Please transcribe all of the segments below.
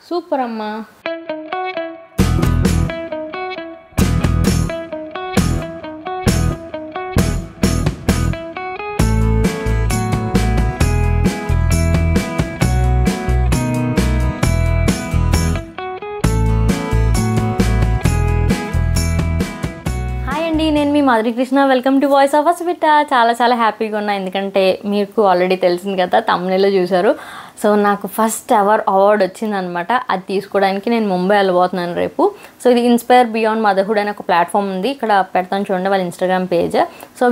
Super అమ్మా. నేను మీ Madhuri Krishna. Welcome to voice of Asmita. చాలా హ్యాపీగా ఉన్నా, ఎందుకంటే మీకు ఆల్రెడీ తెలిసింది కదా, తమ్ముళ్ళలో చూశారు. సో నాకు ఫస్ట్ ఎవర్ అవార్డు వచ్చిందనమాట. అది తీసుకోవడానికి నేను ముంబై వెళ్ళబోతున్నాను రేపు. సో ఇది ఇన్స్పైర్ బియాండ్ మదర్హుడ్ అనే ఒక ప్లాట్ఫామ్ ఉంది, ఇక్కడ పెడతాను చూడండి వాళ్ళ ఇన్స్టాగ్రామ్ పేజ్. సో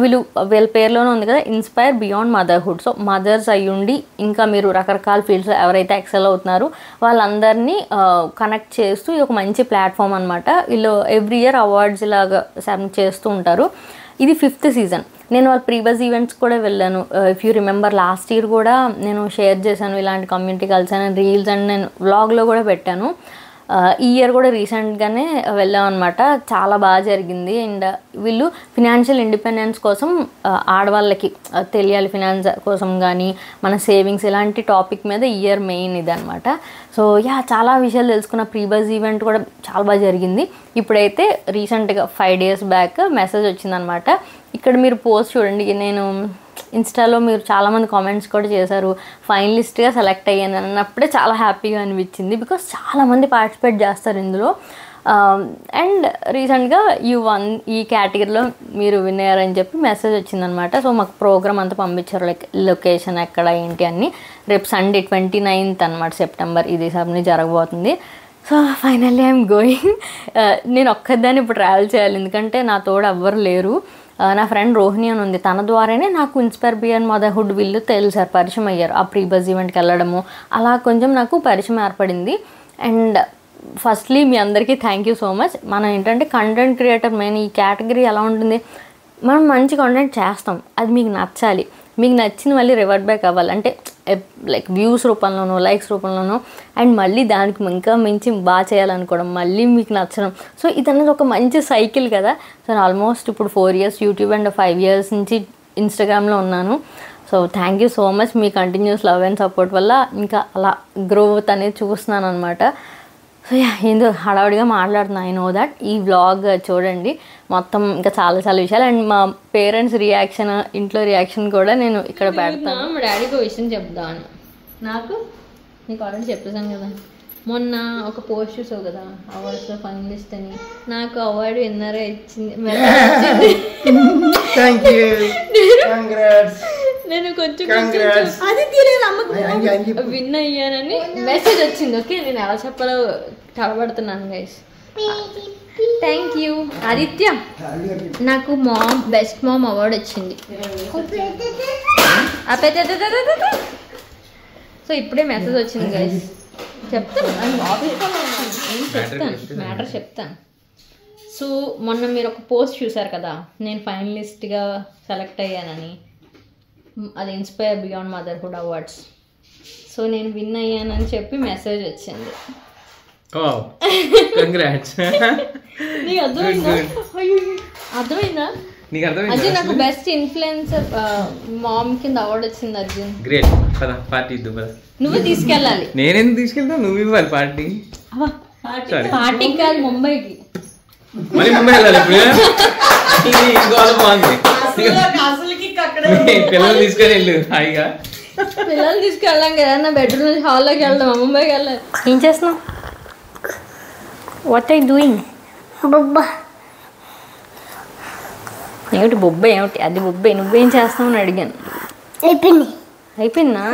వీళ్ళ పేరులోనే ఉంది కదా, inspire beyond motherhood. So mothers అయ్యుండి ఇంకా మీరు రకరకాల ఫీల్డ్స్ ఎవరైతే ఎక్సెల్ అవుతున్నారో వాళ్ళందరినీ కనెక్ట్ చేస్తూ ఇది ఒక మంచి ప్లాట్ఫామ్ అనమాట. వీళ్ళు ఎవ్రీ ఇయర్ అవార్డ్స్ ఇలాగా సబ్మిట్ చేస్తూ ఉంటారు. ఇది 5th సీజన్. నేను వాళ్ళ ప్రీవియస్ ఈవెంట్స్ కూడా వెళ్ళాను. If you remember last year కూడా నేను షేర్ చేశాను ఇలాంటి కమ్యూనిటీ కలిసాను, రీల్స్ అండ్ నేను వ్లాగ్లో కూడా పెట్టాను. ఈ ఇయర్ కూడా రీసెంట్గానే వెళ్ళాం అనమాట. చాలా బాగా జరిగింది. అండ్ వీళ్ళు ఫినాన్షియల్ ఇండిపెండెన్స్ కోసం ఆడవాళ్ళకి తెలియాలి, ఫినాన్స్ కోసం కానీ మన సేవింగ్స్ ఇలాంటి టాపిక్ మీద ఇయర్ మెయిన్ ఇది అనమాట. సో చాలా విషయాలు తెలుసుకున్న. ప్రీవియస్ ఈవెంట్ కూడా చాలా బాగా జరిగింది. ఇప్పుడైతే రీసెంట్గా 5 days బ్యాక్ మెసేజ్ వచ్చిందనమాట. ఇక్కడ మీరు పోస్ట్ చూడండి. నేను ఇన్స్టాలో మీరు చాలామంది కామెంట్స్ కూడా చేశారు, ఫైనలిస్ట్గా సెలెక్ట్ అయ్యాను అన్నప్పుడే చాలా హ్యాపీగా అనిపించింది. బికాస్ చాలామంది పార్టిసిపేట్ చేస్తారు ఇందులో. అండ్ రీసెంట్గా ఈ కేటగిరీలో మీరు విన్ అయ్యారని చెప్పి మెసేజ్ వచ్చిందనమాట. సో మాకు ప్రోగ్రామ్ అంతా పంపించారు, లైక్ లొకేషన్ ఎక్కడ ఏంటి అన్నీ. రేపు సండే 29th అనమాట సెప్టెంబర్ ఇది సబ్ని జరగబోతుంది. So finally I'm going. నేను ఒక్కదాన్ని ఇప్పుడు ట్రావెల్ చేయాలి, ఎందుకంటే నా తోడు ఎవ్వరు లేరు. నా ఫ్రెండ్ రోహిణి అని ఉంది, తన ద్వారానే నాకు ఇన్స్పైర్ బియాండ్ మదర్హుడ్ వీళ్ళు తెలిసారు, పరిచయం అయ్యారు. ఆ ప్రీవియస్ ఈవెంట్కి వెళ్ళడము అలా కొంచెం నాకు పరిచయం ఏర్పడింది. అండ్ ఫస్ట్లీ మీ అందరికీ థ్యాంక్ యూ సో మచ్. మనం ఏంటంటే కంటెంట్ క్రియేటర్ మెయిన్ ఈ కేటగిరీ ఎలా ఉంటుంది, మనం మంచి కంటెంట్ చేస్తాం, అది మీకు నచ్చాలి, మీకు నచ్చిన మళ్ళీ రివర్ట్ బ్యాక్ అవ్వాలి, అంటే లైక్ వ్యూస్ రూపంలోనో లైక్స్ రూపంలోనో, అండ్ మళ్ళీ దానికి ఇంకా మించి బాగా చేయాలనుకోవడం, మళ్ళీ మీకు నచ్చడం. సో ఇదన్నది ఒక మంచి సైకిల్ కదా. సో ఆల్మోస్ట్ ఇప్పుడు 4 years యూట్యూబ్ అండ్ 5 years నుంచి ఇన్స్టాగ్రామ్లో ఉన్నాను. So thank you so much. Me continuous love and support వల్ల ఇంకా అలా గ్రోత్ అనేది చూస్తున్నాను అనమాట. సో ఏందో హడావుడిగా మాట్లాడుతున్నా, ఐ నో దట్. ఈ వ్లాగ్ చూడండి మొత్తం, ఇంకా చాలా విషయాలు. అండ్ మా పేరెంట్స్ రియాక్షన్, ఇంట్లో రియాక్షన్ కూడా నేను ఇక్కడ పెడతాను. మా డాడీకి ఒక విషయం చెప్దామని. నీకు ఆల్రెడీ చెప్పేసాను కదా, మొన్న ఒక పోస్ట్ చూసావు కదా అవార్డ్స్లో ఫైనలిస్ట్ అని. నాకు అవార్డు విన్నరే ఇచ్చింది. నేను కొంచెం విన్ అయ్యానని మెసేజ్ వచ్చింది. ఓకే, నేను ఎలా చెప్పాలో తడబడుతున్నాను గైస్. Thank you Aditya. నాకు బెస్ట్ మామ్ అవార్డు వచ్చింది. సో ఇప్పుడే మెసేజ్ వచ్చింది గైస్. చెప్తాను మ్యాటర్ చెప్తాను. సో మొన్న మీరు ఒక పోస్ట్ చూసారు కదా, నేను ఫైనలిస్ట్గా సెలెక్ట్ అయ్యానని. అది inspire beyond motherhood awards. So నేను విన్ అయ్యానని చెప్పి మెసేజ్ వచ్చింది. నీకు అర్థమైందా? అర్జున్ నాకు బెస్ట్ ఇన్ఫ్లుయెన్సర్ మామ్ కింద అవార్డు వచ్చింది. అర్జున్ గ్రేట్. పార్టీ నువ్వు తీసుకెళ్ళాలి. నేనేం తీసుకెళ్తా, నువ్వు ఇవ్వాలి పార్టీ. పార్టీకి కాదు, ముంబైకి. మళ్ళీ ముంబై వెళ్ళాలి బాగుంది. పిల్లలు తీసుకొని వెళ్ళు హాయిగా. పిల్లలు తీసుకెళ్ళాం కదా, నా బెడ్రూమ్ నుంచి హాల్లోకి వెళ్దాం, ముంబైకి వెళ్ళాలి. ఏం చేస్తున్నావు? What are you doing? బొబ్బా ఏమిటి? బొబ్బ ఏమిటి? అది బొబ్బే. నువ్వేం చేస్తావు అని అడిగాను. అయిపోయిందా?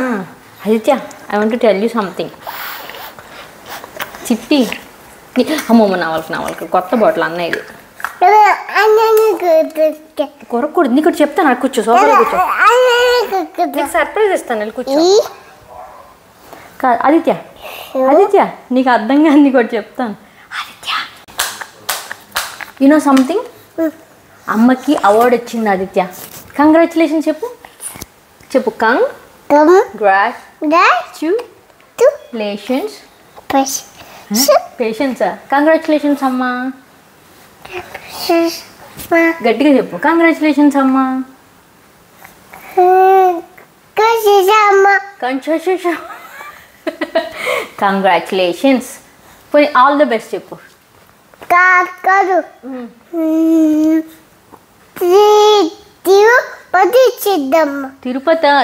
Aditya, I want to tell you something. చిట్టి అమ్మమ్మ నావల్కి కొత్త బాటిల్ అన్న ఇది కొరకూడదు. నీకు చెప్తాను, నాకు కూర్చో, సోఫాలో కూర్చో, నీకు సర్ప్రైజ్ ఇస్తాను, వెళ్ళి కూర్చో. ఆదిత్య నీకు అర్థం కాదు, నీకు ఒకటి చెప్తాను. Aditya, you know something? అమ్మకి అవార్డు వచ్చింది ఆదిత్య. కంగ్రాచులేషన్ చెప్పు. పేషెన్సా? కంగ్రాచులేషన్స్ అమ్మా. గట్టిగా చెప్పు. కంగ్రాచులేషన్స్ అమ్మా. కంగ్రాచులేషన్స్. పోనీ ఆల్ ద బెస్ట్ చెప్పు. కాదు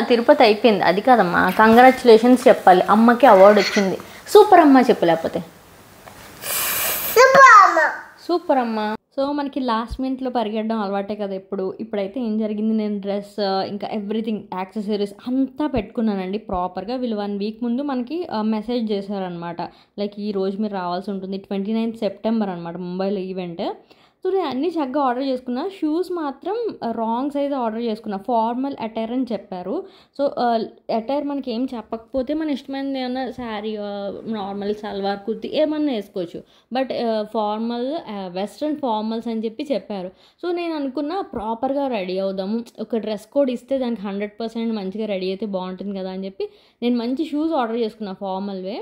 తిరుపతి అయిపోయింది, అది కాదమ్మా. కంగ్రాచులేషన్స్ చెప్పాలి. అమ్మకి అవార్డు వచ్చింది. సూపర్ అమ్మ చెప్పు, లేకపోతే సూపర్ అమ్మ. సో మనకి లాస్ట్ మినిట్లో పరిగెట్టడం అలవాటే కదా ఇప్పుడైతే ఏం జరిగింది, నేను డ్రెస్ ఇంకా ఎవ్రీథింగ్ యాక్సెసరీస్ అంతా పెట్టుకున్నానండి ప్రాపర్గా. వీళ్ళు 1 వీక్ ముందు మనకి మెసేజ్ చేశారనమాట, లైక్ ఈ రోజు మీరు రావాల్సి ఉంటుంది. 29 సెప్టెంబర్ అనమాట ముంబైలో ఈవెంట్. సో నేను అన్నీ చక్కగా ఆర్డర్ చేసుకున్నా. షూస్ మాత్రం రాంగ్ సైజ్ ఆర్డర్ చేసుకున్నా. ఫార్మల్ అటైర్ అని చెప్పారు. సో అటైర్ మనకి ఏం చెప్పకపోతే మన ఇష్టమైనది ఏమన్నా శారీ, నార్మల్ సల్వార్ కుర్తీ ఏమన్నా వేసుకోవచ్చు. బట్ ఫార్మల్ వెస్ట్రన్ ఫార్మల్స్ అని చెప్పారు. సో నేను అనుకున్నా ప్రాపర్గా రెడీ అవుదాము, ఒక డ్రెస్ కోడ్ ఇస్తే దానికి 100% మంచిగా రెడీ అయితే బాగుంటుంది కదా అని చెప్పి నేను మంచి షూస్ ఆర్డర్ చేసుకున్నా ఫార్మల్వే.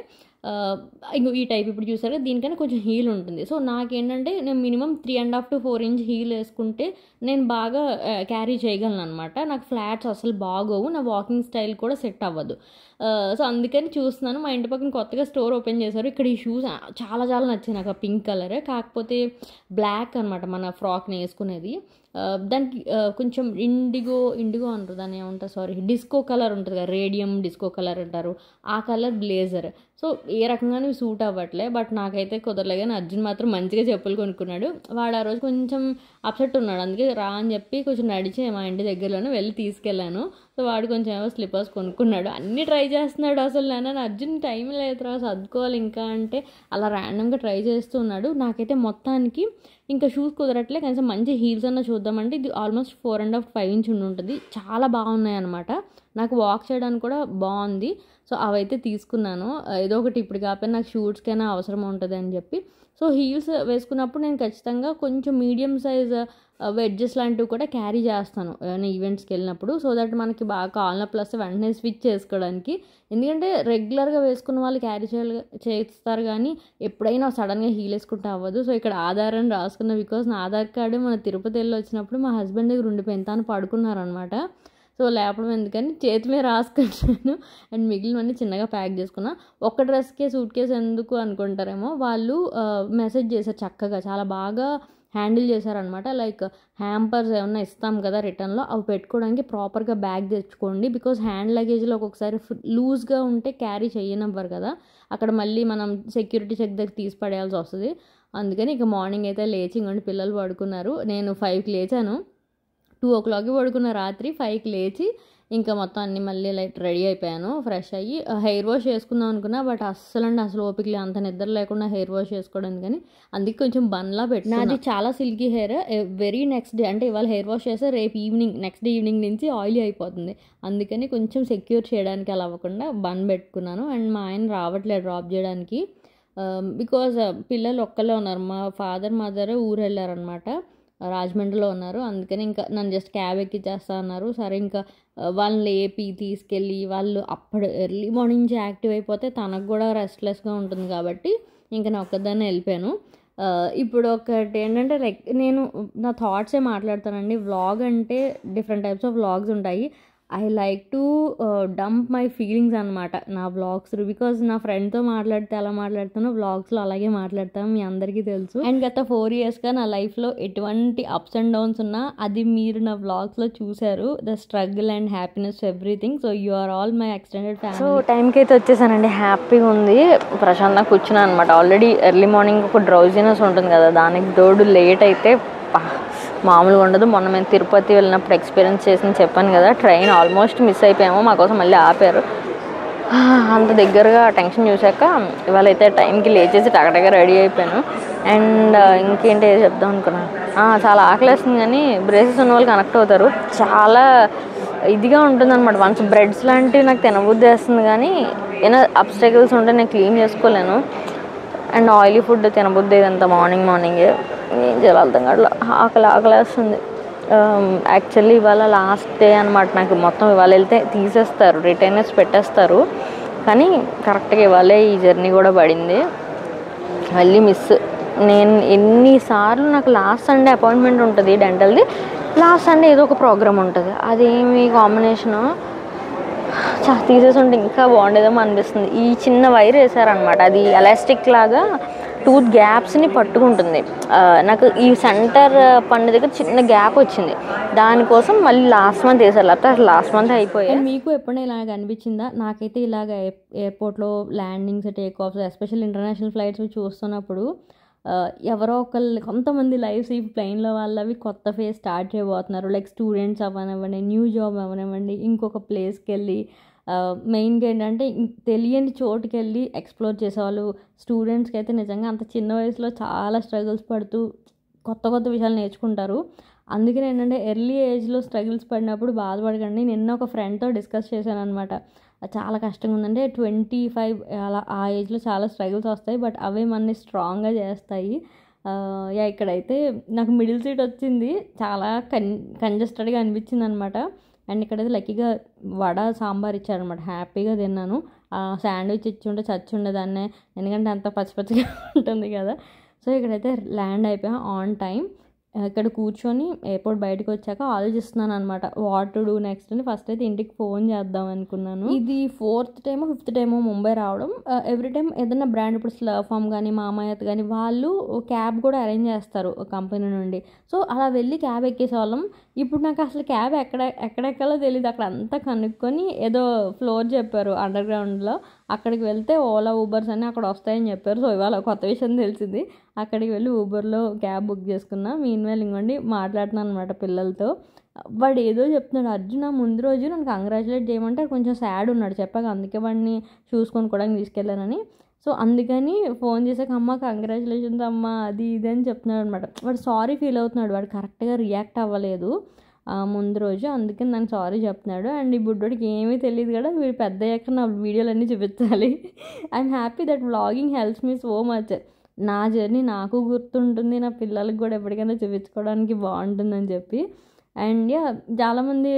ఇంకో ఈ టైప్ ఇప్పుడు చూసారు, దీనికన్నా కొంచెం హీల్ ఉంటుంది. సో నాకేంటంటే నేను మినిమం 3.5 to 4 inch హీల్ వేసుకుంటే నేను బాగా క్యారీ చేయగలను అనమాట. నాకు ఫ్లాట్స్ అసలు బాగోవు, నా వాకింగ్ స్టైల్ కూడా సెట్ అవ్వదు. సో అందుకని చూస్తున్నాను. మా ఇంటి పక్కన కొత్తగా స్టోర్ ఓపెన్ చేశారు. ఇక్కడ ఈ షూస్ చాలా చాలా నచ్చాయి నాకు. పింక్ కలర్ కాకపోతే బ్లాక్ అనమాట మన ఫ్రాక్ని వేసుకునేది. దానికి కొంచెం ఇండిగో అంటారు దాన్ని, ఏమంటారు సారీ, డిస్కో కలర్ ఉంటుంది కదా, రేడియం డిస్కో కలర్ అంటారు, ఆ కలర్ బ్లేజర్. సో ఏ రకంగానే సూట్ అవ్వట్లే. బట్ నాకైతే కుదరలే. కానీ అర్జున్ మాత్రం మంచిగా చెప్పులు కొనుక్కున్నాడు. వాడు ఆ రోజు కొంచెం అప్సెట్ ఉన్నాడు, అందుకే రా అని చెప్పి కొంచెం నడిచి మా ఇంటి దగ్గరలోనే వెళ్ళి తీసుకెళ్ళాను. సో వాడు కొంచెం ఏమో స్లిప్పర్స్ కొనుక్కున్నాడు. అన్నీ ట్రై చేస్తున్నాడు. అసలు నేను అర్జున్ టైం లేదురా సర్దుకోవాలి ఇంకా అంటే అలా ర్యాండమ్గా ట్రై చేస్తూ ఉన్నాడు. నాకైతే మొత్తానికి ఇంకా షూస్ కుదరట్లే. కనీసం మంచి హీల్స్ అన్న చూద్దామంటే ఇది ఆల్మోస్ట్ 4.5 to 5 inch ఉంటుంది. చాలా బాగున్నాయి అనమాట. నాకు వాక్ చేయడానికి కూడా బాగుంది. సో అవైతే తీసుకున్నాను. ఏదో ఒకటి ఇప్పుడు కాకపోయినా నాకు షూట్స్కైనా అవసరం ఉంటుంది అని చెప్పి. సో హీల్స్ వేసుకున్నప్పుడు నేను ఖచ్చితంగా కొంచెం మీడియం సైజ్ వెడ్జెస్ లాంటివి కూడా క్యారీ చేస్తాను ఏమైనా ఈవెంట్స్కి వెళ్ళినప్పుడు. సో దట్ మనకి బాగా కాలినప్పుడు వస్తే వెంటనే స్విచ్ చేసుకోవడానికి. ఎందుకంటే రెగ్యులర్గా వేసుకున్న వాళ్ళు క్యారీ చేస్తారు కానీ ఎప్పుడైనా సడన్గా హీల్ వేసుకుంటే అవ్వదు. సో ఇక్కడ ఆధార్ అని రాసుకున్నా, బికాజ్ నా ఆధార్ కార్డు మన తిరుపతి వెళ్ళి వచ్చినప్పుడు మా హస్బెండ్ దగ్గర ఉండిపోయింది, తను పడుకున్నారనమాట. సో లేపడం ఎందుకని చేతి మీద రాసుకుంటాను. అండ్ మిగిలినవన్నీ చిన్నగా ప్యాక్ చేసుకున్నా. ఒక్క డ్రెస్కే సూట్ కేసు ఎందుకు అనుకుంటారేమో, వాళ్ళు మెసేజ్ చేశారు చక్కగా, చాలా బాగా హ్యాండిల్ చేశారనమాట. లైక్ హ్యాంపర్స్ ఏమన్నా ఇస్తాం కదా రిటర్న్లో, అవి పెట్టుకోవడానికి ప్రాపర్గా బ్యాగ్ తెచ్చుకోండి. బికాజ్ హ్యాండ్ లగేజ్లో ఒక్కొక్కసారి లూజ్గా ఉంటే క్యారీ చేయనివ్వరు కదా, అక్కడ మళ్ళీ మనం సెక్యూరిటీ చెక్ దగ్గర తీసి పడేయాల్సి వస్తుంది. అందుకని ఇక మార్నింగ్ అయితే లేచి ఇంకొండి పిల్లలు పడుకున్నారు. నేను 5కి లేచాను, 2 o'clockకి పడుకున్న రాత్రి. 5కి లేచి ఇంకా మొత్తం అన్నీ మళ్ళీ లైట్ రెడీ అయిపోయాను, ఫ్రెష్ అయ్యి హెయిర్ వాష్ చేసుకుందాం అనుకున్నా. బట్ అసలు ఓపికలే అంత నిద్ర లేకుండా హెయిర్ వాష్ చేసుకోవడం. కానీ అందుకే కొంచెం బన్లా పెట్టినా. అది చాలా silky hair. Very next day అంటే ఇవాళ హెయిర్ వాష్ చేస్తే రేపు ఈవినింగ్ నెక్స్ట్ డే ఈవినింగ్ నుంచి ఆయిలీ అయిపోతుంది. అందుకని కొంచెం సెక్యూర్ చేయడానికి అలా అవ్వకుండా బన్ పెట్టుకున్నాను. అండ్ మా ఆయన రావట్లేదు డ్రాప్ చేయడానికి, బికాజ్ పిల్లలు ఒక్కళ్ళే ఉన్నారు. మా ఫాదర్ మదర్ ఊరు వెళ్ళారనమాట, రాజమండ్రిలో ఉన్నారు. అందుకని ఇంకా నన్ను జస్ట్ క్యాబ్ ఎక్కిచ్చేస్తా అన్నారు. సరే ఇంకా వాళ్ళని లేపి తీసుకెళ్ళి వాళ్ళు అప్పుడు ఎర్లీ మార్నింగ్ నుంచి యాక్టివ్ అయిపోతే తనకు కూడా రెస్ట్లెస్గా ఉంటుంది కాబట్టి ఇంకా నేను ఒక్కదాన్నే వెళ్ళిపోయాను. ఇప్పుడు ఒకటి ఏంటంటే లైక్ నేను నా థాట్సే మాట్లాడతానండి. వ్లాగ్ అంటే డిఫరెంట్ టైప్స్ ఆఫ్ వ్లాగ్స్ ఉంటాయి. I like to dump my feelings అనమాట నా వ్లాగ్స్. బికాజ్ నా ఫ్రెండ్తో మాట్లాడితే ఎలా మాట్లాడుతానో వ్లాగ్స్లో అలాగే మాట్లాడతాను, మీ అందరికీ తెలుసు. అండ్ గత 4 yearsగా నా లైఫ్లో ఎటువంటి అప్స్ అండ్ డౌన్స్ ఉన్నా అది మీరు నా వ్లాగ్స్లో చూశారు. The struggle and happiness everything. So you are all my extended family. So టైంకి అయితే వచ్చేసానండి, హ్యాపీగా ఉంది, ప్రశాంతంగా కూర్చున్నాను అనమాట. ఆల్రెడీ ఎర్లీ మార్నింగ్ ఒక డ్రౌజినెస్ ఉంటుంది కదా, దానికి తోడు లేట్ అయితే మామూలుగా ఉండదు. మొన్న మేము తిరుపతి వెళ్ళినప్పుడు ఎక్స్పీరియన్స్ చేసి చెప్పాను కదా, ట్రైన్ ఆల్మోస్ట్ మిస్ అయిపోయాము, మాకోసం మళ్ళీ ఆపారు. అంత దగ్గరగా టెన్షన్ చూశాక ఇవాళ అయితే టైంకి లేచేసి టగటగా రెడీ అయిపోయాను. అండ్ ఇంకేంటి చెప్దాం అనుకున్నాను, చాలా ఆకలేస్తుంది కానీ బ్రేసెస్ ఉన్న వాళ్ళు కనెక్ట్ అవుతారు. చాలా ఇదిగా ఉంటుంది అనమాట. వన్స్ బ్రెడ్స్ లాంటివి నాకు తినబుద్ధి వేస్తుంది కానీ ఏమైనా అబ్స్టకిల్స్ ఉంటే నేను క్లీన్ చేసుకోలేను. అండ్ ఆయిలీ ఫుడ్ తినబుద్ధి ఇదంతా మార్నింగే ఏం చేయాలి అర్థం కాదు, ఆకలేస్తుంది. యాక్చువల్లీ ఇవాళ లాస్ట్ డే అనమాట నాకు. మొత్తం ఇవాళ వెళ్తే తీసేస్తారు, రిటైనర్స్ పెట్టేస్తారు. కానీ కరెక్ట్గా ఇవాళే ఈ జర్నీ కూడా పడింది, మళ్ళీ మిస్. నేను ఎన్నిసార్లు నాకు లాస్ట్ సండే అపాయింట్మెంట్ ఉంటుంది డెంటల్ది, లాస్ట్ సండే ఏదో ఒక ప్రోగ్రామ్ ఉంటుంది, అదేమి కాంబినేషను తీసేసి ఉంటే ఇంకా బాగుండేదేమో అనిపిస్తుంది. ఈ చిన్న వైర్ వేసారనమాట, అది ఎలాస్టిక్ లాగా టూత్ గ్యాప్స్ని పట్టుకుంటుంది. నాకు ఈ సెంటర్ పండు దగ్గర చిన్న గ్యాప్ వచ్చింది, దానికోసం మళ్ళీ లాస్ట్ మంత్ వేసారు, లేకపోతే అసలు లాస్ట్ మంత్ అయిపోయాయి. మీకు ఎప్పుడైనా ఇలాగ అనిపించిందా? నాకైతే ఇలాగ ఎయిర్పోర్ట్లో landings, take offs, especial international flights చూస్తున్నప్పుడు ఎవరో ఒకళ్ళు కొంతమంది లైఫ్స్ ఈ ప్లెయిన్లో వాళ్ళవి కొత్త ఫేజ్ స్టార్ట్ చేయబోతున్నారు. లైక్ స్టూడెంట్స్ అవ్వనివ్వండి, న్యూ జాబ్ అవ్వనివ్వండి, ఇంకొక ప్లేస్కి వెళ్ళి మెయిన్గా ఏంటంటే తెలియని చోటుకి వెళ్ళి ఎక్స్ప్లోర్ చేసేవాళ్ళు. స్టూడెంట్స్కి అయితే నిజంగా అంత చిన్న వయసులో చాలా స్ట్రగుల్స్ పడుతూ కొత్త కొత్త విషయాలు నేర్చుకుంటారు. అందుకని ఏంటంటే ఎర్లీ ఏజ్లో స్ట్రగుల్స్ పడినప్పుడు బాధపడకండి. నిన్న ఒక ఫ్రెండ్తో డిస్కస్ చేశాను అనమాట. చాలా కష్టంగా ఉందంటే 25 అలా ఆ ఏజ్లో చాలా స్ట్రగుల్స్ వస్తాయి, బట్ అవే మనని స్ట్రాంగ్గా చేస్తాయి. ఇక్కడైతే నాకు మిడిల్ సీట్ వచ్చింది, చాలా కంజెస్టెడ్గా అనిపించింది అనమాట. అండ్ ఇక్కడైతే లక్కీగా వడ సాంబార్ ఇచ్చారనమాట, హ్యాపీగా తిన్నాను. శాండ్విచ్ ఇచ్చి ఉంటే చచ్చి ఉండేదాన్నే, ఎందుకంటే అంత పచ్చి పచ్చిగా ఉంటుంది కదా. సో ఇక్కడైతే ల్యాండ్ అయిపోయాం ఆన్ టైం. ఇక్కడ కూర్చొని ఎయిర్పోర్ట్ బయటకు వచ్చాక ఆలోచిస్తున్నాను అనమాట, వాట్ టు డూ నెక్స్ట్ అని. ఫస్ట్ అయితే ఇంటికి ఫోన్ చేద్దాం అనుకున్నాను. ఇది 4th టైమో 5th టైమో ముంబై రావడం. ఎవ్రీ టైం ఏదైనా బ్రాండ్, ఇప్పుడు స్లర్ప్ ఫార్మ్ కానీ మామాయత్ కానీ వాళ్ళు క్యాబ్ కూడా అరేంజ్ చేస్తారు కంపెనీ నుండి. సో అలా వెళ్ళి క్యాబ్ ఎక్కేసేవాళ్ళం. ఇప్పుడు నాకు అసలు క్యాబ్ ఎక్కడెక్కడో తెలియదు. అక్కడ అంతా కనుక్కొని ఏదో ఫ్లోర్ చెప్పారు అండర్ గ్రౌండ్లో, అక్కడికి వెళ్తే ఓలా ఊబర్స్ అని అక్కడ వస్తాయని చెప్పారు. సో ఇవాళ కొత్త విషయం తెలిసింది. అక్కడికి వెళ్ళి ఊబర్లో క్యాబ్ బుక్ చేసుకున్నా. మీన్వేల్ ఇంకోండి మాట్లాడుతున్నాను అనమాట పిల్లలతో. వాడు ఏదో చెప్తున్నాడు, అర్జున ముందు రోజు నన్ను కంగ్రాచులేట్ చేయమంటే కొంచెం సాడ్ ఉన్నాడు చెప్పాక, అందుకే వాడిని చూసుకొని కూడా తీసుకెళ్ళానని. సో అందుకని ఫోన్ చేసాక అమ్మ కంగ్రాచులేషన్స్ అమ్మ అది ఇది అని చెప్తున్నాడు అనమాట. వాడు సారీ ఫీల్ అవుతున్నాడు, వాడు కరెక్ట్గా రియాక్ట్ అవ్వలేదు ముందు రోజు, అందుకని నాకు సారీ చెప్తున్నాడు. అండ్ ఈ బుడ్డోడికి ఏమీ తెలియదు కదా, వీడు పెద్ద అయ్యాక నా వీడియోలన్నీ చూపించాలి. I'm happy that vlogging helps me so much. నా జర్నీ నాకు గుర్తుంటుంది, నా పిల్లలకి కూడా ఎప్పటికైనా చూపించుకోవడానికి బాగుంటుందని చెప్పి. అండ్ చాలామంది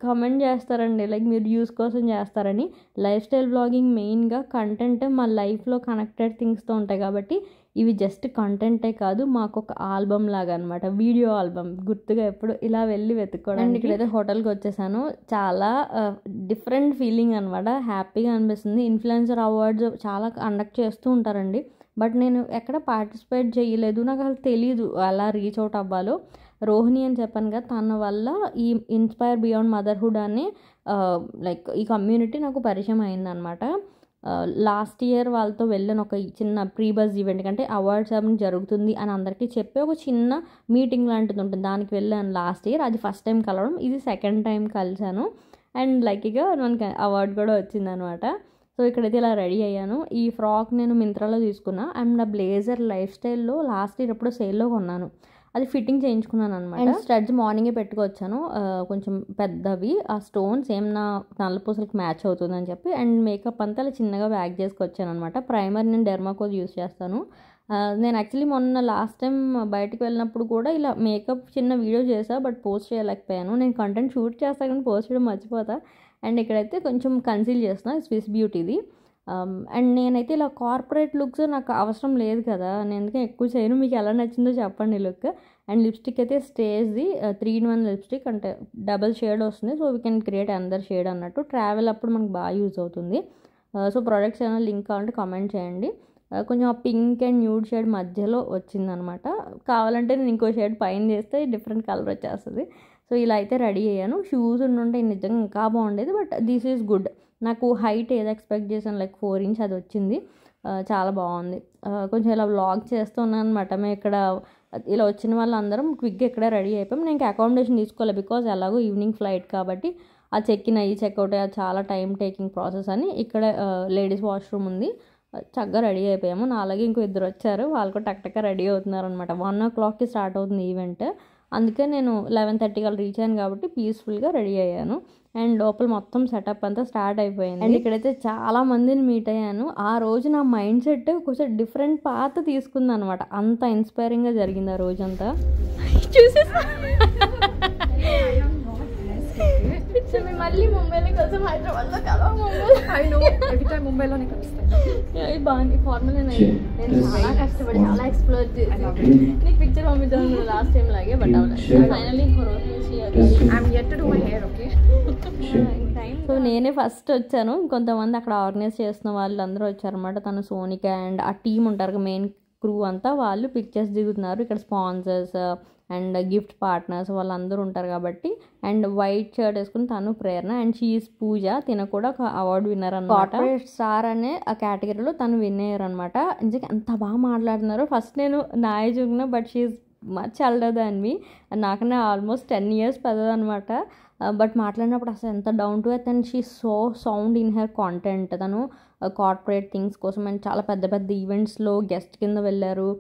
కామెంట్ చేస్తారండి, లైక్ మీరు వ్యూస్ కోసం చేస్తారని. లైఫ్ స్టైల్ బ్లాగింగ్ మెయిన్గా కంటెంట్ మా లైఫ్లో కనెక్టెడ్ థింగ్స్తో ఉంటాయి కాబట్టి ఇవి జస్ట్ కంటెంటే కాదు, మాకు ఒక ఆల్బమ్ లాగా అనమాట, వీడియో ఆల్బమ్. గుర్తుగా ఎప్పుడు ఇలా వెళ్ళి వెతుక్కోవడం. అండ్ ఇక్కడైతే హోటల్కి వచ్చేసాను. చాలా డిఫరెంట్ ఫీలింగ్ అనమాట, హ్యాపీగా అనిపిస్తుంది. ఇన్ఫ్లుయెన్సర్ అవార్డ్స్ చాలా కండక్ట్ చేస్తూ ఉంటారండి, బట్ నేను ఎక్కడ పార్టిసిపేట్ చేయలేదు, నాకు అసలు తెలీదు అలా రీచ్ అవుట్ అవ్వాలో. రోహిణి అని చెప్పాను కదా, తన వల్ల ఈ ఇన్స్పైర్ బియాండ్ మదర్హుడ్ అనే లైక్ ఈ కమ్యూనిటీ నాకు పరిచయం అయిందనమాట. లాస్ట్ ఇయర్ వాళ్ళతో వెళ్ళాను ఒక చిన్న ప్రీ బజ్ ఈవెంట్, కంటే అవార్డ్స్ ఏమైనా జరుగుతుంది అని అందరికీ చెప్పి ఒక చిన్న మీటింగ్ లాంటిది ఉంటుంది, దానికి వెళ్ళాను లాస్ట్ ఇయర్. అది ఫస్ట్ టైం కలవడం, ఇది సెకండ్ టైం కలిసాను. అండ్ లక్కీగా మనకి అవార్డు కూడా వచ్చిందనమాట. సో ఇక్కడైతే ఇలా రెడీ అయ్యాను. ఈ ఫ్రాక్ నేను మింత్రాలో తీసుకున్నా. అండ్ నా బ్లేజర్ లైఫ్ స్టైల్లో లాస్ట్ ఇయర్ ఎప్పుడో సేల్లో కొన్నాను, అది ఫిట్టింగ్ చేయించుకున్నాను అనమాట. అండ్ స్టడ్స్ మార్నింగే పెట్టుకొచ్చాను, కొంచెం పెద్దవి. ఆ స్టోన్స్ ఏం నా నల్లపూసలకి మ్యాచ్ అవుతుందని చెప్పి. అండ్ మేకప్ అంతా అలా చిన్నగా బ్యాగ్ చేసుకొచ్చాను అనమాట. ప్రైమర్ నేను డెర్మాకోజ్ యూస్ చేస్తాను. నేను యాక్చువల్లీ మొన్న లాస్ట్ టైం బయటకు వెళ్ళినప్పుడు కూడా ఇలా మేకప్ చిన్న వీడియో చేశాను, బట్ పోస్ట్ చేయలేకపోయాను. నేను కంటెంట్ షూట్ చేస్తాను కానీ పోస్ట్ చేయడం మర్చిపోతా. అండ్ ఇక్కడైతే కొంచెం కన్సీల్ చేస్తున్నాను, స్విస్ బ్యూటీది. అండ్ నేనైతే ఇలా కార్పొరేట్ లుక్స్ నాకు అవసరం లేదు కదా, నేను ఎందుకంటే ఎక్కువ చేయను. మీకు ఎలా నచ్చిందో చెప్పండి లుక్. అండ్ లిప్స్టిక్ అయితే స్టేజ్ది 3-in-1 లిప్స్టిక్, అంటే డబల్ షేడ్ వస్తుంది. So we can create another shade అన్నట్టు. ట్రావెల్ అప్పుడు మనకు బాగా యూజ్ అవుతుంది. సో ప్రోడక్ట్స్ ఏమైనా లింక్ కావాలంటే కామెంట్ చేయండి. కొంచెం ఆ పింక్ అండ్ న్యూడ్ షేడ్ మధ్యలో వచ్చిందనమాట. కావాలంటే నేను ఇంకో షేడ్ పైన చేస్తే డిఫరెంట్ కలర్ వచ్చేస్తుంది. సో ఇలా అయితే రెడీ అయ్యాను. షూస్ ఉంటే నిజంగా ఇంకా బాగుండేది, బట్ దిస్ ఈజ్ గుడ్. నాకు హైట్ ఏదో ఎక్స్పెక్ట్ చేశాను, లైక్ 4 inch అది వచ్చింది. చాలా బాగుంది. కొంచెం ఇలా వ్లాగ్ చేస్తున్నాను అనమాట. మేము ఇక్కడ ఇలా వచ్చిన వాళ్ళందరం క్విక్గా ఇక్కడ రెడీ అయిపోయాం. నేను అకామిడేషన్ తీసుకోవాలి, బికాజ్ ఎలాగో ఈవినింగ్ ఫ్లైట్ కాబట్టి ఆ చెక్-ఇన్ అయ్యి చెక్అవుట్ అయ్యి చాలా టైం టేకింగ్ ప్రాసెస్ అని. ఇక్కడ లేడీస్ వాష్రూమ్ ఉంది, చక్కగా రెడీ అయిపోయాము. నా అలాగే ఇంకో 2 వచ్చారు, వాళ్ళు కూడా టక్టక్గా రెడీ అవుతున్నారు అనమాట. 1 o'clockకి స్టార్ట్ అవుతుంది ఈవెంట్, అందుకే నేను 11:30 కల్లా రీచ్ అయ్యాను కాబట్టి పీస్ఫుల్గా రెడీ అయ్యాను. అండ్ లోపల మొత్తం సెటప్ అంతా స్టార్ట్ అయిపోయింది. అండ్ ఇక్కడైతే చాలా మందిని మీట్ అయ్యాను. ఆ రోజు నా మైండ్ సెట్ కొంచెం డిఫరెంట్ పాత్ తీసుకుంది అనమాట, అంత ఇన్స్పైరింగ్గా జరిగింది ఆ రోజంతా. చూసేసా మళ్ళీ ముంబైలో కోసం హైదరాబాద్లో కదా ముంబైలోనే కలుస్తాను. బాగుంది ఫార్ములా నేను చాలా కష్టపడి చాలా ఎక్స్ప్లోర్ చేసి నీకు పిక్చర్ పంపిద్దాం లాస్ట్ టైం లాగే బట్ ఫైనలీ సో నేనే ఫస్ట్ వచ్చాను. కొంతమంది అక్కడ ఆర్గనైజ్ చేస్తున్న వాళ్ళు అందరూ వచ్చారనమాట. తను సోనిక అండ్ ఆ టీమ్ ఉంటారు మెయిన్ క్రూ అంతా, వాళ్ళు పిక్చర్స్ దిగుతున్నారు. ఇక్కడ స్పాన్సర్స్ అండ్ గిఫ్ట్ పార్ట్నర్స్ వాళ్ళందరూ ఉంటారు కాబట్టి. అండ్ వైట్ షర్ట్ వేసుకుని తను ప్రేరణ అండ్ షీఈస్ పూజ, తిన కూడా ఒక అవార్డు విన్నర్ అనమాట. కార్పొరేట్ స్టార్ అనే ఆ కేటగిరీలో తను విన్ అయ్యారు అనమాట. నిజంగా ఎంత బాగా మాట్లాడుతున్నారు. ఫస్ట్ నేను నాయ చూకున్నా but she's much elder than me, నాకన్నా ఆల్మోస్ట్ 10 years పెద్దదనమాట. బట్ మాట్లాడినప్పుడు అసలు ఎంత down to earth and she so sound in her content. తను కార్పొరేట్ థింగ్స్ కోసం అండ్ చాలా పెద్ద పెద్ద ఈవెంట్స్లో గెస్ట్ కింద వెళ్ళారు.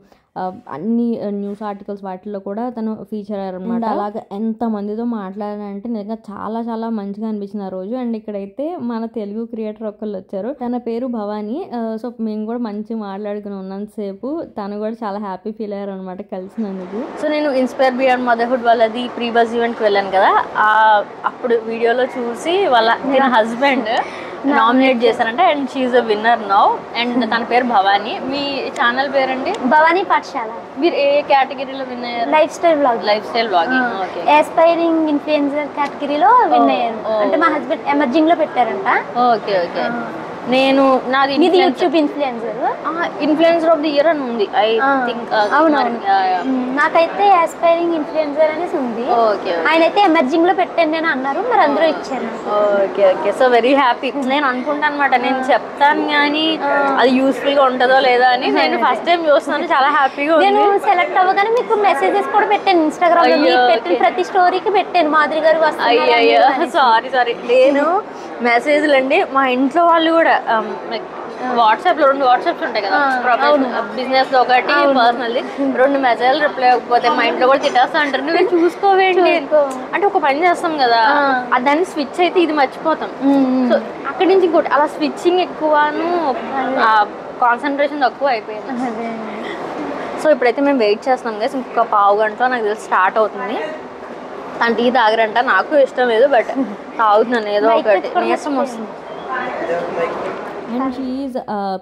అన్ని న్యూస్ ఆర్టికల్స్ వాటిల్లో కూడా తను ఫీచర్ అయ్యారు అనమాట. అలాగే ఎంతమందితో మాట్లాడారంటే నిజంగా చాలా చాలా మంచిగా అనిపించింది ఆ రోజు. అండ్ ఇక్కడైతే మన తెలుగు క్రియేటర్ ఒకళ్ళు వచ్చారు, తన పేరు భవానీ. సో మేము కూడా మంచిగా మాట్లాడుకుని ఉన్నంతసేపు తను కూడా చాలా హ్యాపీ ఫీల్ అయ్యారు అనమాట కలిసినందుకు. సో నేను ఇన్స్పైర్ బియాండ్ మదర్హుడ్ వాళ్ళది ప్రీ బస్ ఈవెంట్కి వెళ్ళాను కదా, అప్పుడు వీడియోలో చూసి వాళ్ళ హస్బెండ్ నామినేట్ చేశారంట and she's a winner now. And తన పేరు భవానీ. మీ ఛానల్ పేరండి? భవానీ పాఠశాల. మీరు ఏ కేటగిరీలో విన్ అయ్యారు? Lifestyle blogging. Okay. Aspiring influencer కేటగిరీలో విన్ అయ్యారు. అంటే మా హస్బెండ్ ఎమర్జింగ్ లో పెట్టారంట. Okay okay. నేను నాది YouTube influencer of the year అని ఉంది ఐ థింక్. అవునవును. నాకైతే ఆస్పైరింగ్ ఇన్ఫ్లుయెన్సర్ అనేసి ఉంది. ఓకే. ఆయన అయితే ఎమర్జింగ్ లో పెట్టండి అని అన్నారు, మరి అందరూ ఇచ్చారు. Okay okay. So very happy. నేను అనుకుంటాను అనమాట, నేను చెప్తాను కానీ అది యూస్ఫుల్ గా ఉంటుందో లేదా అని. నేను ఫస్ట్ టైం చూస్తున్నాను, చాలా హ్యాపీగా ఉంది. నేను సెలెక్ట్ అవ్వగానే మీకు మెసేజెస్ కూడా పెట్టాను ఇన్స్టాగ్రామ్ లో. పెట్టిన ప్రతి స్టోరీకి పెట్టాను మాధురి గారు వస్తున్నారు. సారీ నేను మెసేజ్లు అండి మా ఇంట్లో వాళ్ళు కూడా వాట్సాప్ లో 2 వాట్సాప్స్ ఉంటాయి కదా, బిజినెస్ ఒకటి పర్సనల్, 2 మెసేజ్లు రిప్లై అవ్వకపోతే మా ఇంట్లో కూడా తిట్టేస్తా అంటారు, నువ్వు చూసుకోవేంటి అంటే ఒక పని చేస్తాం కదా, దాన్ని స్విచ్ అయితే ఇది మర్చిపోతాం. సో అక్కడి నుంచి ఇంకోటి అలా స్విచ్చింగ్ ఎక్కువను కాన్సన్ట్రేషన్ తక్కువ అయిపోయింది. సో ఇప్పుడైతే మేము వెయిట్ చేస్తున్నాం కదా, ఇంకొక పావు గంటలో నాకు తెలిసి స్టార్ట్ అవుతుంది. తను టీ తాగరంట, నాకు ఇష్టం లేదు బట్ తాగుతున్నాను ఏదో ఒకటి, నీరసం వస్తుంది. అండ్ షీఈ్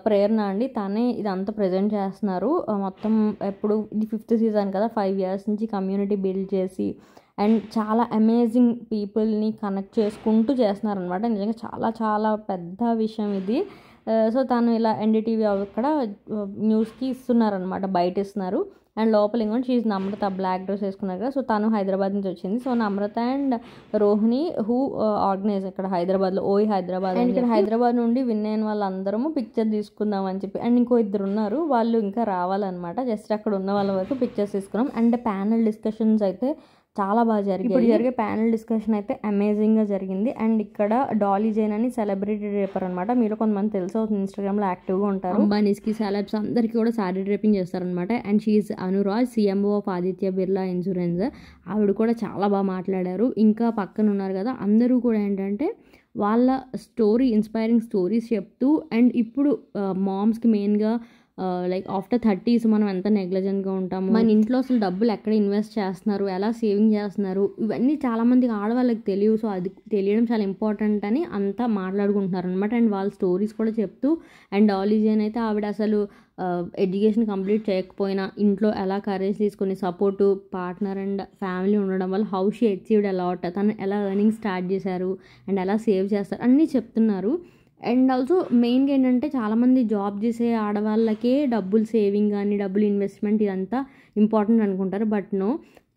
ప్రేరణ అండి, తనే ఇదంతా ప్రజెంట్ చేస్తున్నారు మొత్తం. ఎప్పుడు ఇది 5th సీజన్ కదా, 5 years నుంచి కమ్యూనిటీ బిల్డ్ చేసి అండ్ చాలా అమేజింగ్ పీపుల్ని కనెక్ట్ చేసుకుంటూ చేస్తున్నారు అనమాట. నిజంగా చాలా చాలా పెద్ద విషయం ఇది. సో తను ఇలా ఎన్డీటీవీ అక్కడ న్యూస్కి ఇస్తున్నారనమాట, బయట ఇస్తున్నారు. అండ్ లోపల ఇంకోటి షీఈ్ నమ్రత, బ్లాక్ డ్రెస్ వేసుకున్నారు కదా. సో తను హైదరాబాద్ నుంచి వచ్చింది. So Namrata and Rohini who organise ఇక్కడ హైదరాబాద్లో, హైదరాబాద్. అండ్ ఇక్కడ హైదరాబాద్ నుండి విన్ అయిన వాళ్ళందరము పిక్చర్ తీసుకుందాం అని చెప్పి. అండ్ ఇంకో 2 ఉన్నారు, వాళ్ళు ఇంకా రావాలన్నమాట. జస్ట్ అక్కడ ఉన్న వాళ్ళ వరకు పిక్చర్స్ తీసుకున్నాం. అండ్ ప్యానల్ డిస్కషన్స్ అయితే చాలా బాగా జరిగింది. ఇప్పుడు జరిగే ప్యానల్ డిస్కషన్ అయితే అమేజింగ్గా జరిగింది. అండ్ ఇక్కడ డాలీ జైన్ అని సెలబ్రిటీ డ్రేపర్ అనమాట, మీరు కొంతమంది తెలుసు ఇన్స్టాగ్రామ్లో యాక్టివ్గా ఉంటారు. అంబానీస్కి, సెలబ్స్ అందరికీ కూడా శారీ డ్రేపింగ్ చేస్తారనమాట. And she's Anuraj, CMO of Aditya Birla insurance. ఆవిడ కూడా చాలా బాగా మాట్లాడారు. ఇంకా పక్కన ఉన్నారు కదా అందరూ కూడా ఏంటంటే వాళ్ళ స్టోరీ, ఇన్స్పైరింగ్ స్టోరీస్ చెప్తూ. అండ్ ఇప్పుడు మామ్స్కి మెయిన్గా లైక్ ఆఫ్టర్ 30s మనం ఎంత నెగ్లిజెంట్గా ఉంటాము, మన ఇంట్లో అసలు డబ్బులు ఎక్కడ ఇన్వెస్ట్ చేస్తున్నారు, ఎలా సేవింగ్ చేస్తున్నారు, ఇవన్నీ చాలామందికి ఆడవాళ్ళకి తెలియదు. సో అది తెలియడం చాలా ఇంపార్టెంట్ అని అంతా మాట్లాడుకుంటున్నారు అనమాట. అండ్ వాళ్ళ స్టోరీస్ కూడా చెప్తూ. అండ్ డాలీ జైన్ అయితే ఆవిడ అసలు ఎడ్యుకేషన్ కంప్లీట్ చేయకపోయినా ఇంట్లో ఎలా కరేజ్ తీసుకొని సపోర్టు, పార్ట్నర్ అండ్ ఫ్యామిలీ ఉండడం వల్ల హౌ షీ అచీవ్డ్ అలాట్, తను ఎలా ఎర్నింగ్ స్టార్ట్ చేశారు అండ్ ఎలా సేవ్ చేస్తారు అన్నీ చెప్తున్నారు. అండ్ ఆల్సో మెయిన్గా ఏంటంటే చాలామంది జాబ్ చేసే ఆడవాళ్ళకే డబ్బులు సేవింగ్ కానీ డబ్బులు ఇన్వెస్ట్మెంట్ ఇదంతా ఇంపార్టెంట్ అనుకుంటారు. బట్ నో,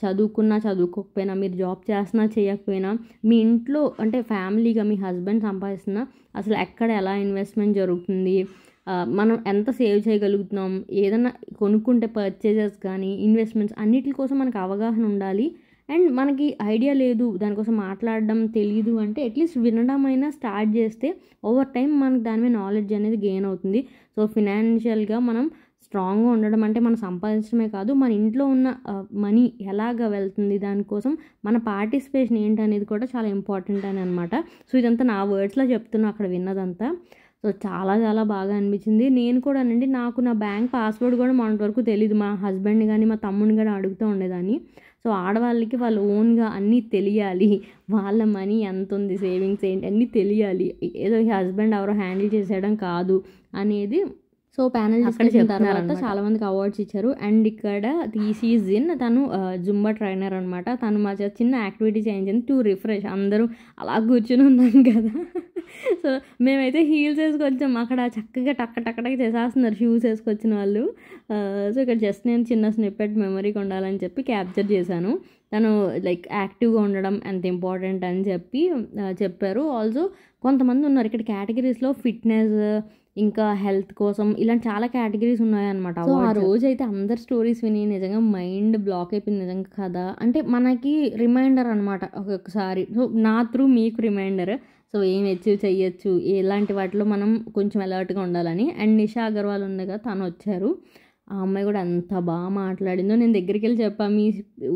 చదువుకున్నా చదువుకోకపోయినా, మీరు జాబ్ చేసినా చేయకపోయినా, మీ ఇంట్లో అంటే ఫ్యామిలీగా మీ హస్బెండ్ సంపాదిస్తున్నా అసలు ఎక్కడ ఎలా ఇన్వెస్ట్మెంట్ జరుగుతుంది, మనం ఎంత సేవ్ చేయగలుగుతున్నాం, ఏదైనా కొనుక్కుంటే పర్చేజెస్ కానీ ఇన్వెస్ట్మెంట్స్ అన్నిటి కోసం మనకు అవగాహన ఉండాలి. అండ్ మనకి ఐడియా లేదు, దానికోసం మాట్లాడడం తెలియదు అంటే అట్లీస్ట్ వినడం అయినా స్టార్ట్ చేస్తే ఓవర్ టైం మనకు దాని మీద నాలెడ్జ్ అనేది గెయిన్ అవుతుంది. సో ఫినాన్షియల్గా మనం స్ట్రాంగ్గా ఉండడం అంటే మనం సంపాదించడమే కాదు, మన ఇంట్లో ఉన్న మనీ ఎలాగ వెళ్తుంది, దానికోసం మన పార్టిసిపేషన్ ఏంటనేది కూడా చాలా ఇంపార్టెంట్ అని అనమాట. సో ఇదంతా నా వర్డ్స్లో చెప్తున్నా అక్కడ విన్నదంతా. సో చాలా చాలా బాగా అనిపించింది. నేను కూడా నాకు నా బ్యాంక్ పాస్వర్డ్ కూడా మొన్నటి వరకు తెలియదు. మా హస్బెండ్ని కానీ మా తమ్ముడిని కానీ అడుగుతూ ఉండేదాన్ని. సో ఆడవాళ్ళకి వాళ్ళు ఓన్గా అన్నీ తెలియాలి, వాళ్ళ మనీ ఎంత ఉంది, సేవింగ్స్ ఏంటి అన్నీ తెలియాలి, ఏదో హస్బెండ్ ఎవరో హ్యాండిల్ చేసేయడం కాదు అనేది. సో ప్యానల్ అక్కడ చెప్తున్నారు, చాలా మందికి అవార్డ్స్ ఇచ్చారు. అండ్ ఇక్కడ తీసిజిన్ తను జుంబా ట్రైనర్ అనమాట. తను మా చిన్న యాక్టివిటీ చేయించింది టు రిఫ్రెష్. అందరూ అలా కూర్చుని ఉన్నాం కదా, సో మేమైతే హీల్స్ వేసుకొచ్చాం. అక్కడ చక్కగా టక్క చేసేస్తున్నారు షూస్ వేసుకొచ్చిన వాళ్ళు. సో ఇక్కడ జస్ట్ నేను చిన్న స్నిప్పెట్ మెమరీకి ఉండాలని చెప్పి క్యాప్చర్ చేశాను. తను లైక్ యాక్టివ్గా ఉండడం ఎంత ఇంపార్టెంట్ అని చెప్పారు. ఆల్సో కొంతమంది ఉన్నారు ఇక్కడ కేటగిరీస్లో, ఫిట్నెస్ ఇంకా హెల్త్ కోసం ఇలాంటి చాలా కేటగిరీస్ ఉన్నాయన్నమాట. సో ఆ రోజు అయితే అందరు స్టోరీస్ విని నిజంగా మైండ్ బ్లాక్ అయిపోయింది నిజంగా కదా. అంటే మనకి రిమైండర్ అనమాట ఒక్కొక్కసారి. సో నా త్రూ మీకు రిమైండర్. సో ఏం అచీవ్ చెయ్యొచ్చు, ఎలాంటి వాటిలో మనం కొంచెం అలర్ట్గా ఉండాలని. అండ్ నిషా అగర్వాల్ ఉంది కదా, తను వచ్చారు. ఆ అమ్మాయి కూడా ఎంత బాగా మాట్లాడిందో. నేను దగ్గరికి వెళ్ళి చెప్పాను, మీ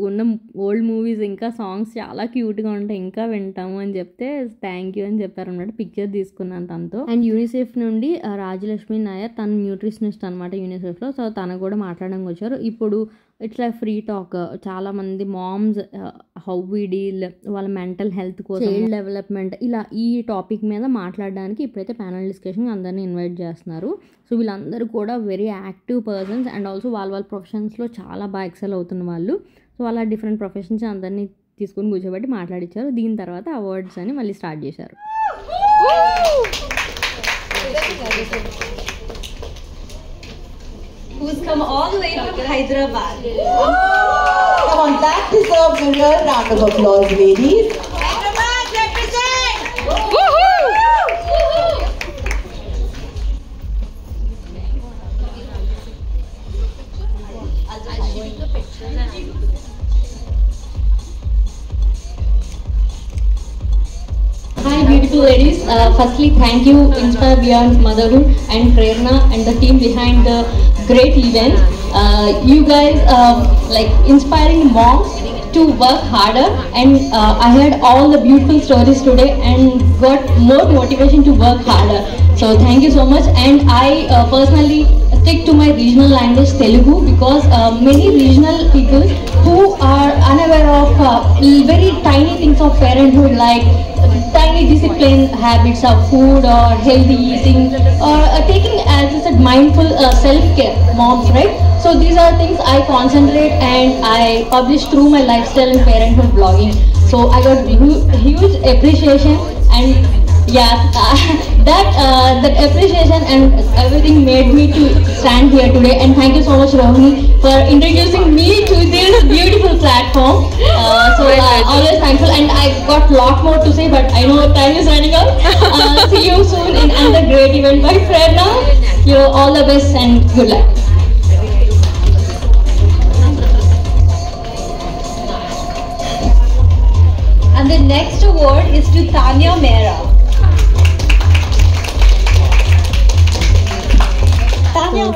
ఉన్న ఓల్డ్ మూవీస్ ఇంకా సాంగ్స్ చాలా క్యూట్గా ఉంటాయి, ఇంకా వింటాము అని చెప్తే థ్యాంక్ యూ అని చెప్పారనమాట. పిక్చర్ తీసుకున్నాను తనతో. అండ్ యూనిసెఫ్ నుండి రాజలక్ష్మి నాయర్, తను న్యూట్రిషనిస్ట్ అనమాట యూనిసెఫ్లో. సో తనకు కూడా మాట్లాడడానికి వచ్చారు. ఇప్పుడు ఇట్లా ఫ్రీ టాక్, చాలామంది మామ్స్ హౌ వి డీల్, వాళ్ళ మెంటల్ హెల్త్ కోసం, చైల్డ్ డెవలప్మెంట్, ఇలా ఈ టాపిక్ మీద మాట్లాడడానికి ఇప్పుడైతే ప్యానల్ డిస్కషన్ అందరినీ ఇన్వైట్ చేస్తున్నారు. సో వీళ్ళందరూ కూడా very active persons and also వాళ్ళ ప్రొఫెషన్స్లో చాలా బాగా ఎక్సెల్ అవుతున్న వాళ్ళు. సో అలా డిఫరెంట్ ప్రొఫెషన్స్ అందరినీ తీసుకొని కూర్చోబెట్టి మాట్లాడించారు. దీని తర్వాత అవార్డ్స్ అని మళ్ళీ స్టార్ట్ చేశారు. Who's come all the way from Hyderabad. Come on, that deserves a real round of applause, ladies. Hyderabad, represent! Woohoo! Hi beautiful ladies, firstly thank you Inspire Beyond Motherhood and Prerna and the team behind the great event. You guys like inspiring moms to work harder, and I heard all the beautiful stories today and got more motivation to work harder. So thank you so much. And I personally stick to my regional language Telugu because many regional people who are unaware of very tiny things of parenthood, like tiny discipline habits of food or healthy eating or taking, as I said, mindful self-care, moms, right? So these are things I concentrate and I publish through my lifestyle and parenthood blogging. So I got huge appreciation, and yeah, that appreciation and everything made me to stand here today. And thank you so much, Rohini, for introducing me to this beautiful platform. Always thankful, and I got lot more to say, but I know time is running out. See you soon in another great event. Bye, Prerna. You know, all the best and good luck. And the next award is to Tanya Mehra.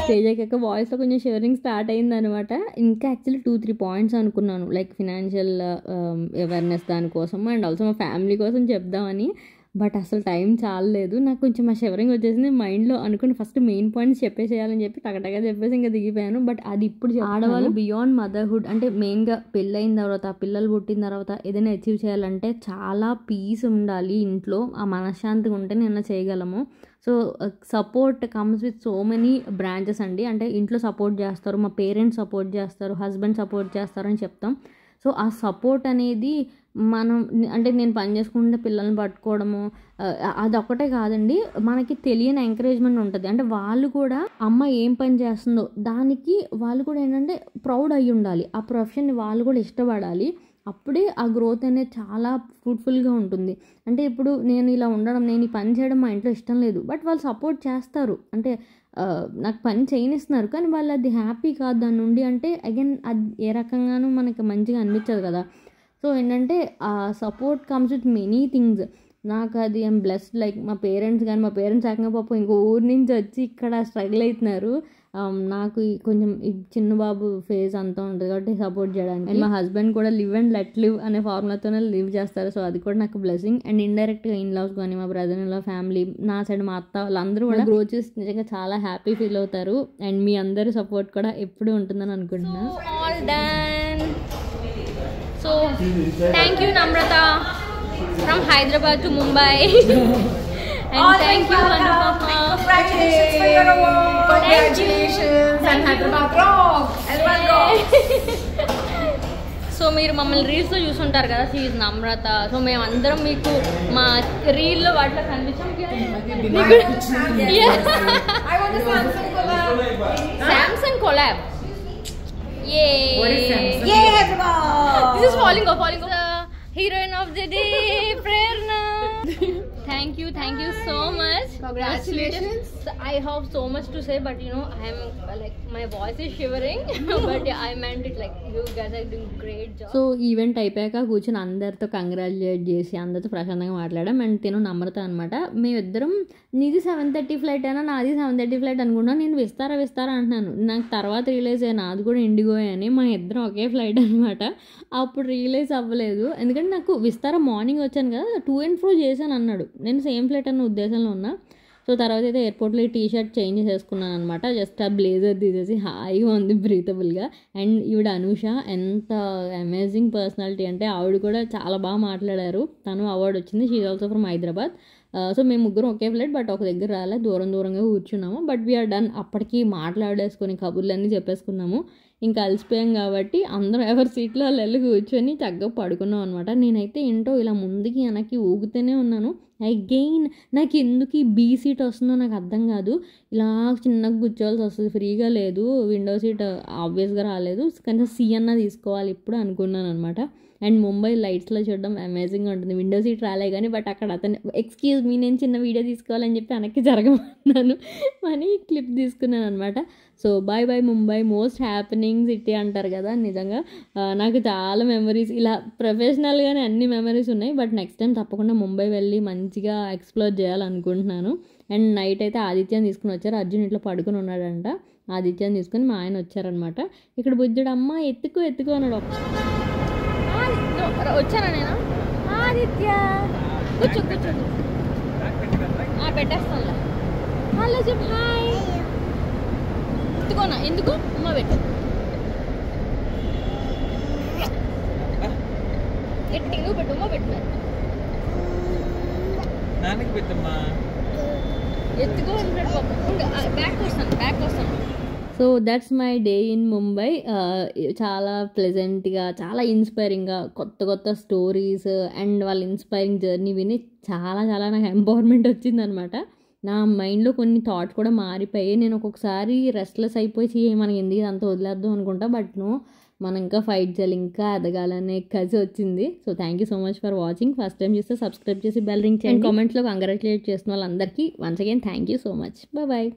Stage అయ్యాక వాయిస్లో కొంచెం shivering start అయిందనమాట. ఇంకా actually 2-3 points అనుకున్నాను, like financial awareness దానికోసం and also మా family కోసం చెప్దామని. బట్ అసలు టైం చాలలేదు, నాకు కొంచెం మా షివరింగ్ వచ్చేసింది. మైండ్లో అనుకుని ఫస్ట్ మెయిన్ పాయింట్స్ చెప్పేసేయాలని చెప్పి టగటగా చెప్పేసి ఇంకా దిగిపోయాను. బట్ అది ఇప్పుడు ఆడవాళ్ళు బియాండ్ మదర్హుడ్ అంటే మెయిన్గా పెళ్ళైన తర్వాత, పిల్లలు పుట్టిన తర్వాత ఏదైనా అచీవ్ చేయాలంటే చాలా పీస్ ఉండాలి ఇంట్లో, ఆ మనశ్శాంతిగా ఉంటే నేను చేయగలము. So support comes with so many branches అండి. అంటే ఇంట్లో సపోర్ట్ చేస్తారు, మా పేరెంట్స్ సపోర్ట్ చేస్తారు, హస్బెండ్ సపోర్ట్ చేస్తారు అని చెప్తాం. సో ఆ సపోర్ట్ అనేది మనం అంటే నేను పని చేసుకుంటే పిల్లల్ని పట్టుకోవడము అదొక్కటే కాదండి, మనకి తెలియని ఎంకరేజ్మెంట్ ఉంటుంది. అంటే వాళ్ళు కూడా అమ్మ ఏం పని చేస్తుందో దానికి వాళ్ళు కూడా ఏంటంటే ప్రౌడ్ అయ్యి ఉండాలి, ఆ ప్రొఫెషన్ని వాళ్ళు కూడా ఇష్టపడాలి. అప్పుడే ఆ గ్రోత్ అనేది చాలా ఫ్రూట్ఫుల్గా ఉంటుంది. అంటే ఇప్పుడు నేను ఇలా ఉండడం, నేను ఈ పని చేయడం మా ఇంట్లో ఇష్టం లేదు, బట్ వాళ్ళు సపోర్ట్ చేస్తారు. అంటే నాకు పని చేయనిస్తున్నారు, కానీ వాళ్ళు అది హ్యాపీ కాదు దాని నుండి అంటే అగైన్ అది ఏ రకంగానూ మనకి మంచిగా అనిపించదు కదా. సో ఏంటంటే ఆ support comes with many things. నాకు అది ఐమ్ బ్లెస్డ్, లైక్ మా పేరెంట్స్ కానీ, మా పేరెంట్స్ ఏకంగా పాపం ఇంకో ఊరి నుంచి వచ్చి ఇక్కడ స్ట్రగుల్ అవుతున్నారు. నాకు కొంచెం ఈ చిన్న బాబు ఫేజ్ అంతా ఉంటుంది కాబట్టి సపోర్ట్ చేయడానికి. అండ్ మా హస్బెండ్ కూడా లివ్ అండ్ లెట్ లివ్ అనే ఫార్ములాతోనే లివ్ చేస్తారు. సో అది కూడా నాకు బ్లెస్సింగ్. అండ్ ఇండైరెక్ట్గా ఇన్ లాస్ కానీ, మా బ్రదర్ ఇన్ లా ఫ్యామిలీ, నా సైడ్ మా అత్త, వాళ్ళందరూ కూడా గ్రో చేసి నిజంగా చాలా హ్యాపీ ఫీల్ అవుతారు. అండ్ మీ అందరి సపోర్ట్ కూడా ఎప్పుడు ఉంటుందని అనుకుంటున్నా. All done. So thank you Namrata from Hyderabad to Mumbai and thank you Anupama. Congratulations for your award. Congratulations and Hyderabad rocks. L1 rocks. So మీరు మమ్మల్ని రీల్స్లో చూసుంటారు కదా, షీఈ్ నమ్రత. సో మేమందరం మీకు మా రీల్లో వాటిలో కనిపించాం. I want the Samsung collab. Samsung collab. Yay! What is Samsung? Yay, Hyderabad. This is falling off. The heroine of the day, Prerna. Thank you so much. Congratulations. So I have so much to say, but you know, I'm like my voice is shivering. But yeah, I meant it like you guys are doing great job. So event అయిపోయాక కూర్చొని అందరితో congratulate చేసి అందరితో ప్రశాంతంగా మాట్లాడాం. And తిను నమ్రత అనమాట. మేమిద్దరం నీది 7:30 ఫ్లైట్ అయినా నాది 7:30 ఫ్లైట్ అనుకున్నాను. నేను విస్తారా అంటున్నాను. నాకు తర్వాత రియలైజ్ అయ్యాను నాది కూడా ఇండిగో అని. మా ఇద్దరం ఒకే ఫ్లైట్ అనమాట. అప్పుడు రియలైజ్ అవ్వలేదు, ఎందుకంటే నాకు విస్తారా మార్నింగ్ వచ్చాను కదా, 2 and 4 చేశాను అన్నాడు. నేను సేమ్ ఫ్లైట్ అన్న ఉద్దేశంలో ఉన్నా. సో తర్వాత అయితే ఎయిర్పోర్ట్లో ఈ టీషర్ట్ చేంజ్ చేసుకున్నాను అనమాట. జస్ట్ ఆ బ్లేజర్ తీసేసి హాయిగా ఉంది, బ్రీతబుల్గా. అండ్ ఈవిడ అనూష ఎంత అమేజింగ్ పర్సనాలిటీ అంటే ఆవిడ కూడా చాలా బాగా మాట్లాడారు. తను అవార్డు వచ్చింది. She also from Hyderabad. So మేము ముగ్గురం ఒకే ఫ్లైట్, బట్ ఒక దగ్గర రాలే, దూరంగా కూర్చున్నాము. But we are done. అప్పటికి మాట్లాడేసుకొని కబుర్లన్నీ చెప్పేసుకున్నాము. ఇంకా అలసిపోయాం కాబట్టి అందరం ఎవరి సీట్లో వాళ్ళు వెళ్ళి కూర్చొని చక్కగా పడుకున్నాం అనమాట. నేనైతే ఏంటో ఇలా ముందుకి వెనక్కి ఊగుతూనే ఉన్నాను. అగైన్ నాకు ఎందుకు ఈ బీ సీట్ వస్తుందో నాకు అర్థం కాదు. ఇలా చిన్నగా కూర్చోవాల్సి వస్తుంది, ఫ్రీగా లేదు. విండో సీట్ ఆబ్వియస్గా రాలేదు, కనీసం సి అన్న తీసుకోవాలి ఇప్పుడు అనుకున్నాను అనమాట. అండ్ ముంబై లైట్స్లో చూడడం అమేజింగ్గా ఉంటుంది. విండో సీట్ రాలే కానీ, బట్ అక్కడ అతను ఎక్స్క్యూజ్ మీ నేను చిన్న వీడియో తీసుకోవాలని చెప్పి వెనక్కి జరగమన్నాను అని క్లిప్ తీసుకున్నాను అనమాట. So bye Mumbai, most happening city అంటారు కదా. నిజంగా నాకు చాలా మెమరీస్, ఇలా ప్రొఫెషనల్గానే అన్ని మెమరీస్ ఉన్నాయి. బట్ నెక్స్ట్ టైం తప్పకుండా ముంబై వెళ్ళి మంచిగా ఎక్స్ప్లోర్ చేయాలనుకుంటున్నాను. అండ్ నైట్ అయితే ఆదిత్యాన్ని తీసుకుని వచ్చారు. అర్జున్ ఇట్లా పడుకుని ఉన్నాడంట. ఆదిత్యాన్ని తీసుకొని మా ఆయన వచ్చారనమాట. ఇక్కడ బుజ్జుడు అమ్మ ఎత్తుకో అన్నాడు. వచ్చానా నేను? ఆదిత్య కూర్చో పెట్టేస్తాను. హలో చెప్పు, హాయ్. ఎత్తుకోనా? ఎందుకు అమ్మ పెట్టు, గట్టిగా పెట్టు, అమ్మ పెట్టు, నాన్నకి పెట్టమ్మా. ఎత్తుకో బ్యాక్ వస్తాను. So that's my day in Mumbai. చాలా ప్లెజెంట్గా, చాలా ఇన్స్పైరింగ్గా, కొత్త స్టోరీస్ అండ్ వాళ్ళ ఇన్స్పైరింగ్ జర్నీ విని చాలా నాకు ఎంపవర్మెంట్ వచ్చిందనమాట. నా మైండ్లో కొన్ని థాట్స్ కూడా మారిపోయాయి. నేను ఒక్కొక్కసారి రెస్ట్లెస్ అయిపోయి మనకి ఎందుకు అంత వదిలేద్దాం అనుకుంటా. బట్ మనం ఇంకా ఫైట్ చేయాలి, ఇంకా ఎదగాలనే కసి వచ్చింది. So thank you so much for watching. First time చూస్తే సబ్స్క్రైబ్ చేసి బెల్ రింగ్ చేయండి. కామెంట్స్లో కంగ్రాచులేట్ చేసిన వాళ్ళందరికీ once again thank you so much. Bye.